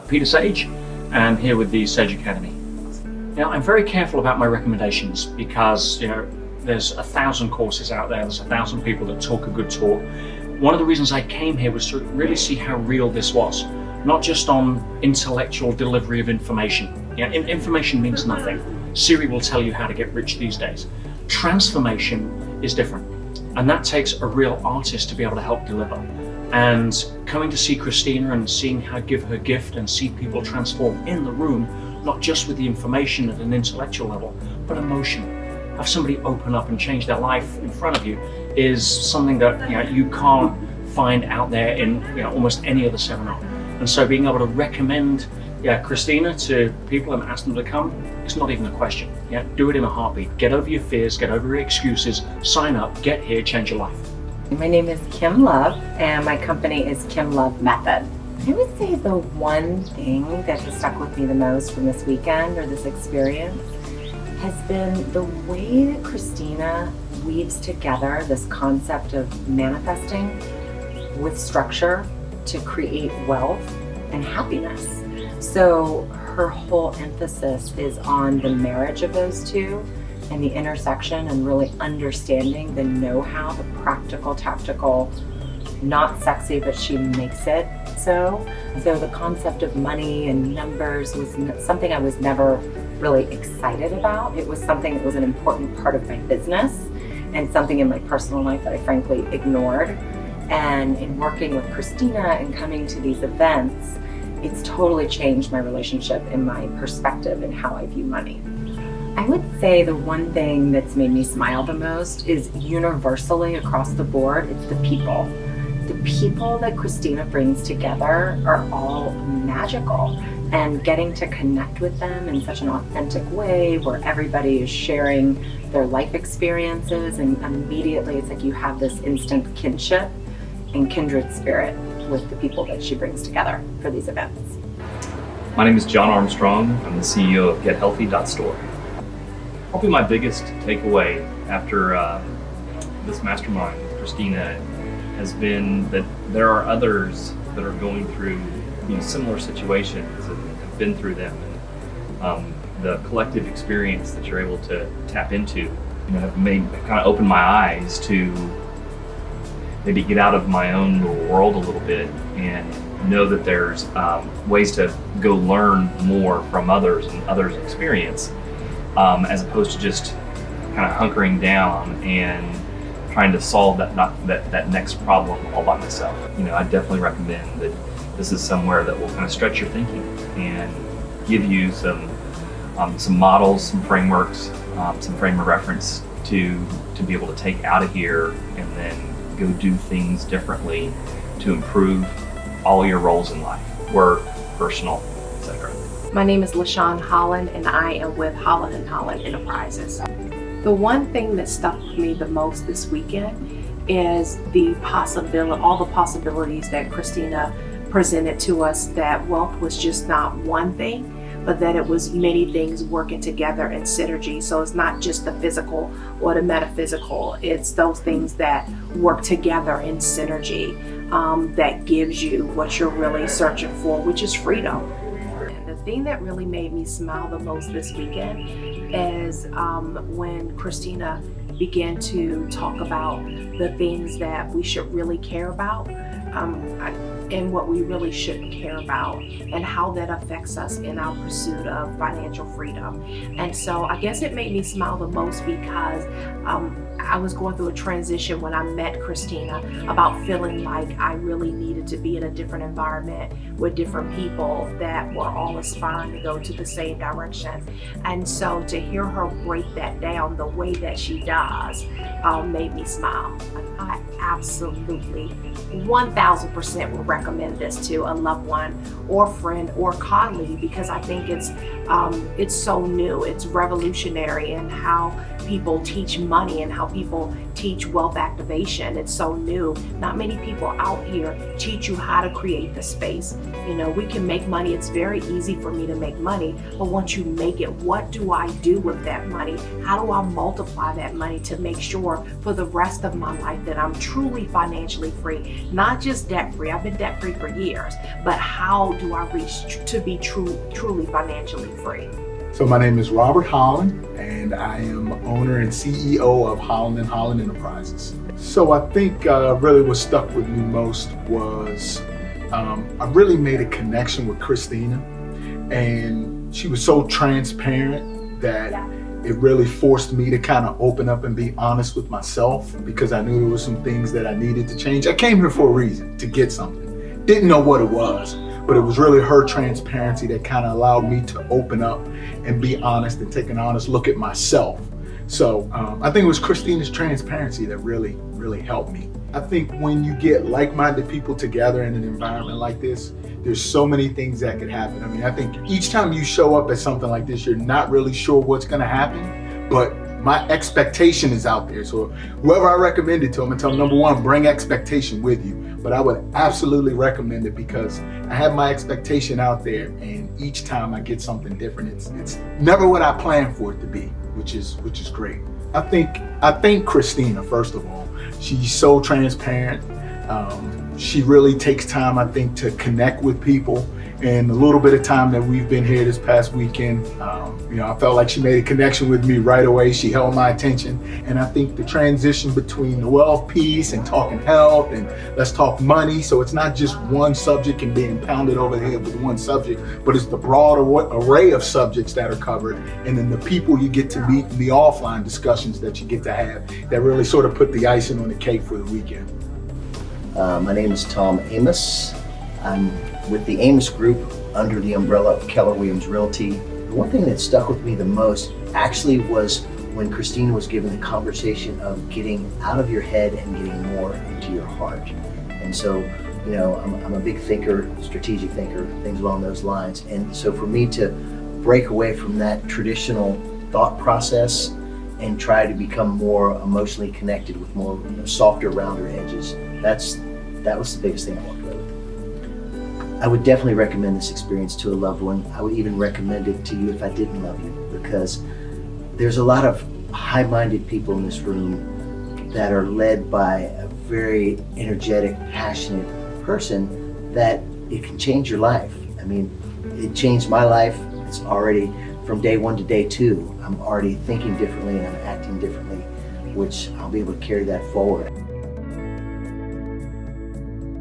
Peter Sage, and I'm here with the Sage Academy. Now, I'm very careful about my recommendations because, there's 1,000 courses out there, there's 1,000 people that talk a good talk. One of the reasons I came here was to really see how real this was, not just on intellectual delivery of information. Information means nothing. Siri will tell you how to get rich these days. Transformation is different, and that takes a real artist to be able to help deliver. And coming to see Christina and seeing her give her gift and see people transform in the room, not just with the information at an intellectual level, but emotion. Have somebody open up and change their life in front of you is something that you can't find out there in almost any other seminar. And so being able to recommend Christina to people and ask them to come, it's not even a question. Do it in a heartbeat. Get over your fears, get over your excuses, sign up, get here, change your life. My name is Kim Love, and my company is Kim Love Method. I would say the one thing that has stuck with me the most from this weekend or this experience has been the way that Christina weaves together this concept of manifesting with structure to create wealth and happiness. So her whole emphasis is on the marriage of those two and the intersection and really understanding the know-how, the practical, tactical, not sexy, but she makes it so. So the concept of money and numbers was something I was never really excited about. It was something that was an important part of my business and something in my personal life that I frankly ignored. And in working with Christina and coming to these events, it's totally changed my relationship and my perspective and how I view money. I would say the one thing that's made me smile the most is universally across the board, it's the people. The people that Christina brings together are all magical, and getting to connect with them in such an authentic way where everybody is sharing their life experiences, and immediately it's like you have this instant kinship and kindred spirit with the people that she brings together for these events. My name is John Armstrong. I'm the CEO of GetHealthy.store. Probably my biggest takeaway after this mastermind with Christina has been that there are others that are going through similar situations and have been through them. And the collective experience that you're able to tap into have kind of opened my eyes to maybe get out of my own little world a little bit and know that there's ways to go learn more from others and others' experience, as opposed to just kind of hunkering down and trying to solve that next problem all by myself. I definitely recommend that this is somewhere that will kind of stretch your thinking and give you some models, some frameworks, some frame of reference to be able to take out of here and then go do things differently to improve all your roles in life, work, personal, etc. My name is LaShawn Holland, and I am with Holland & Holland Enterprises. The one thing that stuck with me the most this weekend is all the possibilities that Christina presented to us, that wealth was just not one thing, but that it was many things working together in synergy. So it's not just the physical or the metaphysical, it's those things that work together in synergy that gives you what you're really searching for, which is freedom. And the thing that really made me smile the most this weekend is when Christina began to talk about the things that we should really care about and what we really shouldn't care about, and how that affects us in our pursuit of financial freedom. And so I guess it made me smile the most because I was going through a transition when I met Christina about feeling like I really needed to be in a different environment with different people that were all aspiring to go to the same direction. And so to hear her break that down the way that she does made me smile. I absolutely 1000% would recommend this to a loved one or friend or colleague, because I think it's so new, it's revolutionary in how people teach money and how people teach wealth activation. It's so new. Not many people out here teach you how to create the space. We can make money. It's very easy for me to make money, but once you make it, what do I do with that money? How do I multiply that money to make sure for the rest of my life that I'm truly financially free, not just debt free? I've been debt debt free for years, but how do I reach to be truly financially free? So my name is Robert Holland, and I am owner and CEO of Holland & Holland Enterprises. So I think really what stuck with me most was I really made a connection with Christina, and she was so transparent that it really forced me to kind of open up and be honest with myself, because I knew there were some things that I needed to change. I came here for a reason, to get something. Didn't know what it was, but it was really her transparency that kind of allowed me to open up and be honest and take an honest look at myself. So I think it was Christina's transparency that really helped me. I think when you get like-minded people together in an environment like this, there's so many things that could happen. I mean, I think each time you show up at something like this, you're not really sure what's gonna happen, but my expectation is out there. So whoever I recommend it to, I'm gonna tell them, number one, bring expectation with you. But I would absolutely recommend it because I have my expectation out there, and each time I get something different. It's never what I planned for it to be, which is great. I think Christina, first of all, she's so transparent. She really takes time, I think, to connect with people. And the little bit of time that we've been here this past weekend, I felt like she made a connection with me right away. She held my attention. And I think the transition between the wealth piece and talking health and let's talk money. So it's not just one subject and being pounded over the head with one subject, but it's the broad array of subjects that are covered. And then the people you get to meet and the offline discussions that you get to have that really sort of put the icing on the cake for the weekend. My name is Tom Amos. I'm with the Amos Group under the umbrella of Keller Williams Realty. The one thing that stuck with me the most actually was when Christina was given the conversation of getting out of your head and getting more into your heart. And so, I'm a big thinker, strategic thinker, things along those lines. And so for me to break away from that traditional thought process and try to become more emotionally connected with more softer, rounder edges, that was the biggest thing I walked away with. I would definitely recommend this experience to a loved one. I would even recommend it to you if I didn't love you, because there's a lot of high-minded people in this room that are led by a very energetic, passionate person that it can change your life. I mean, it changed my life. It's already from day one to day two. I'm already thinking differently and I'm acting differently, which I'll be able to carry that forward.